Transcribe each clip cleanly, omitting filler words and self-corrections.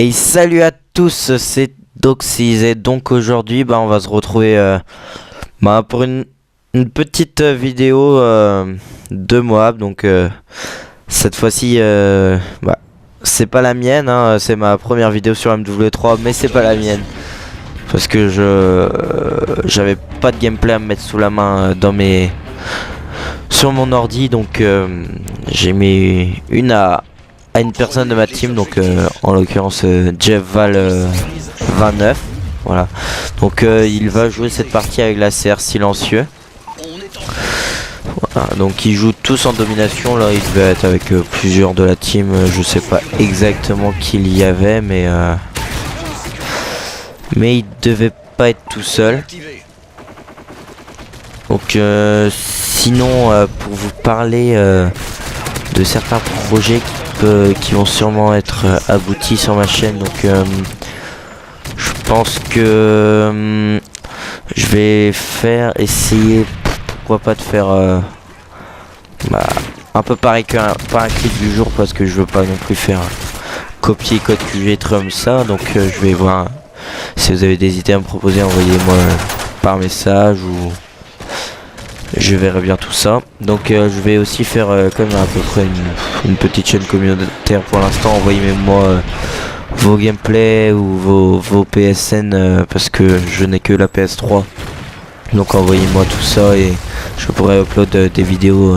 Et salut à tous, c'est Doxys et donc aujourd'hui on va se retrouver pour une petite vidéo de Moab. Donc cette fois-ci c'est pas la mienne, hein, c'est ma première vidéo sur MW3, mais c'est pas la mienne parce que j'avais pas de gameplay à me mettre sous la main sur mon ordi, donc j'ai mis une à une personne de ma team, donc en l'occurrence Jeff Val 29. Voilà, donc il va jouer cette partie avec la CR silencieux. Voilà, donc ils jouent tous en domination. Là il devait être avec plusieurs de la team, je sais pas exactement qui il y avait, mais il devait pas être tout seul. Donc sinon pour vous parler de certains projets qui vont sûrement être aboutis sur ma chaîne, donc je pense que je vais essayer, pourquoi pas, de faire un peu pareil qu'un clip du jour, parce que je veux pas non plus faire copier code QG comme ça. Donc je vais voir si vous avez des idées à me proposer, envoyez-moi par message ou je verrai bien tout ça. Donc je vais aussi faire comme à peu près une petite chaîne communautaire pour l'instant. Envoyez-moi vos gameplays ou vos PSN, parce que je n'ai que la PS3. Donc envoyez-moi tout ça et je pourrai upload des vidéos.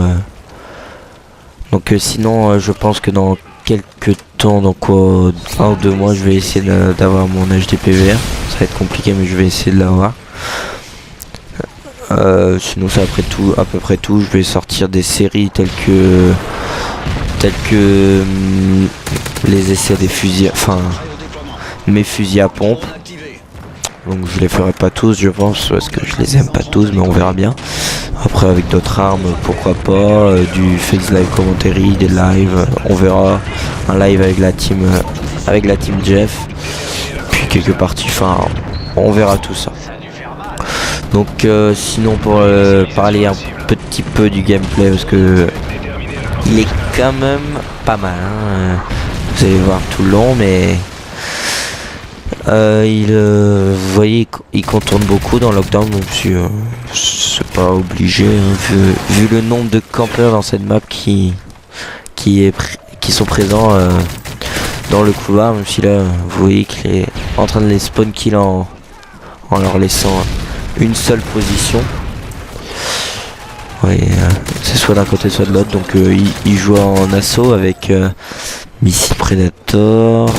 Donc sinon je pense que dans quelques temps, donc 1 ou 2 mois, je vais essayer d'avoir mon HDPVR. Ça va être compliqué, mais je vais essayer de l'avoir. Sinon c'est à peu près tout. Je vais sortir des séries telles que les essais des fusils, enfin mes fusils à pompe. Donc je les ferai pas tous, je pense, parce que je les aime pas tous, mais on verra bien. Après avec d'autres armes, pourquoi pas, du face live commentary, des lives, on verra. Un live avec la team Jeff, puis quelques parties, enfin on verra tout ça. Donc sinon pour parler un petit peu du gameplay, parce que il est quand même pas mal, hein. Vous allez voir tout le long, mais vous voyez, il contourne beaucoup dans Lockdown, donc c'est pas obligé, hein, vu le nombre de campeurs dans cette map qui sont présents dans le couloir. Même si là vous voyez qu'il est en train de les spawn kill en leur laissant une seule position. Ouais, c'est soit d'un côté soit de l'autre. Donc il joue en assaut avec Missile Predator,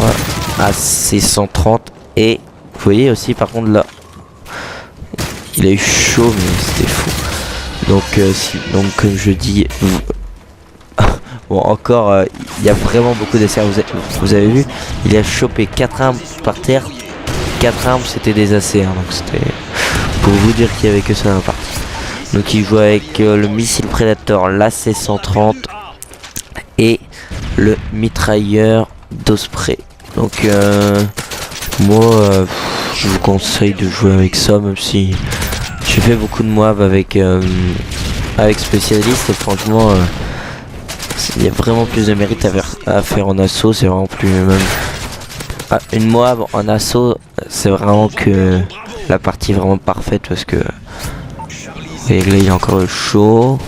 AC-130, et vous voyez aussi par contre là il a eu chaud, mais c'était fou. Donc comme je dis, bon, encore il y a vraiment beaucoup d'essais. Vous avez vu, il a chopé 4 armes par terre. 4 armes, c'était des AC, hein, donc c'était pour vous dire qu'il y avait que ça dans la partie. Donc il joue avec le missile Predator, l'AC-130 et le mitrailleur d'Osprey. Donc moi je vous conseille de jouer avec ça, même si j'ai fait beaucoup de Moab avec spécialiste, et franchement il y a vraiment plus de mérite à faire en assaut. C'est vraiment plus même une Moab en assaut, c'est vraiment que la partie est vraiment parfaite, parce que et là il est encore chaud.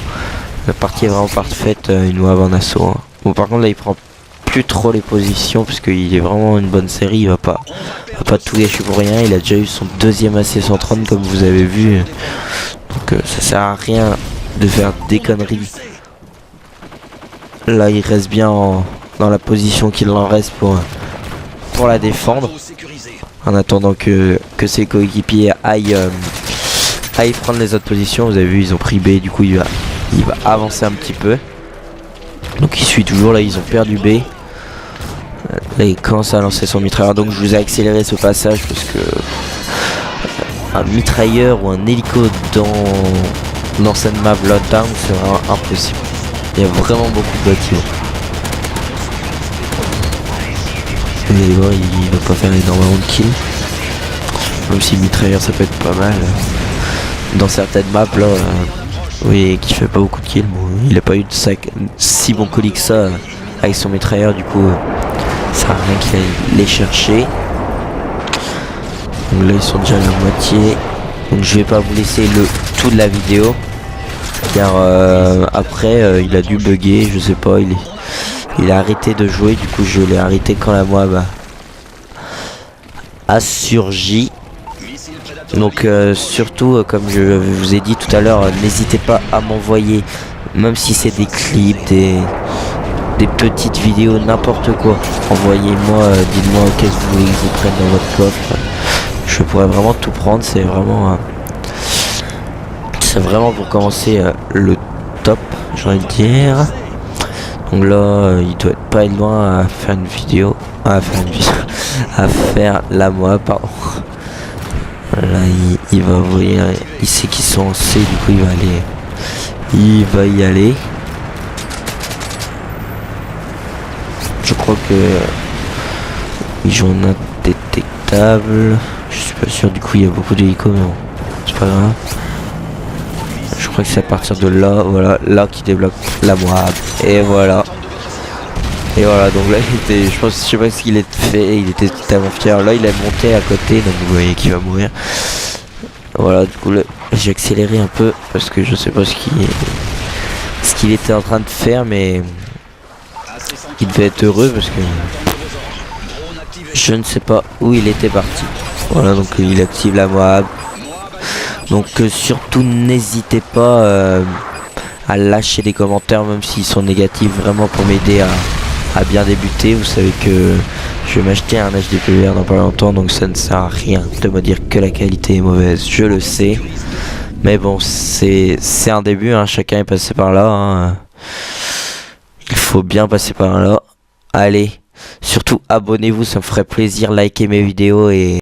La partie est vraiment parfaite, une Moab en assaut, hein. Bon, par contre là il prend plus trop les positions, parce qu'il est vraiment une bonne série. Il va pas tout gâcher pour rien. Il a déjà eu son deuxième AC-130 comme vous avez vu, donc ça sert à rien de faire des conneries. Là il reste bien dans la position qu'il en reste pour la défendre, en attendant que ses coéquipiers aillent prendre les autres positions. Vous avez vu, ils ont pris B, du coup il va avancer un petit peu. Donc il suit toujours. Là ils ont perdu B. Là il commence à lancer son mitrailleur, donc je vous ai accéléré ce passage parce que un mitrailleur ou un hélico dans cette map Lockdown, c'est vraiment impossible. Il y a vraiment beaucoup de bâtiments. Et bon, il va pas faire énormément de kills, même si mitrailleur ça peut être pas mal dans certaines maps là. Oui, qui fait pas beaucoup de kills. Bon, il a pas eu de si bon colis que ça avec son mitrailleur, du coup Ça sert à rien qu'il aille les chercher. Donc là ils sont déjà à la moitié. Donc je vais pas vous laisser le tout de la vidéo. Car après il a dû bugger, je sais pas, il a arrêté de jouer, du coup je l'ai arrêté quand la moab a surgi. Donc surtout comme je vous ai dit tout à l'heure, n'hésitez pas à m'envoyer, même si c'est des clips, des petites vidéos, n'importe quoi. Envoyez-moi, dites-moi qu'est-ce que vous voulez que je vous prenne dans votre coffre. Je pourrais vraiment tout prendre, c'est vraiment pour commencer le top, j'ai envie de dire. Donc là il doit pas être loin à faire une vidéo, à faire la moab, pardon. Là il va ouvrir, il sait qu'ils sont en C, du coup il va y aller. Je crois que ils jouent en indétectable. Je suis pas sûr, du coup il y a beaucoup d'hélicos, mais bon, c'est pas grave. Je crois que c'est à partir de là, voilà, là qui débloque la moab. Et voilà. Et voilà, donc là il était, je sais pas ce qu'il a fait, il était tellement fier. Là il est monté à côté, donc vous voyez qu'il va mourir. Voilà, du coup j'ai accéléré un peu parce que je sais pas ce qu'il était en train de faire, mais il devait être heureux parce que je ne sais pas où il était parti. Voilà, donc il active la moab. Donc surtout n'hésitez pas à lâcher des commentaires, même s'ils sont négatifs, vraiment pour m'aider à bien débuter. Vous savez que je vais m'acheter un HDPVR dans pas longtemps, donc ça ne sert à rien de me dire que la qualité est mauvaise, je le sais. Mais bon, c'est un début, hein, chacun est passé par là, hein. Il faut bien passer par là. Allez, surtout abonnez-vous, ça me ferait plaisir, likez mes vidéos et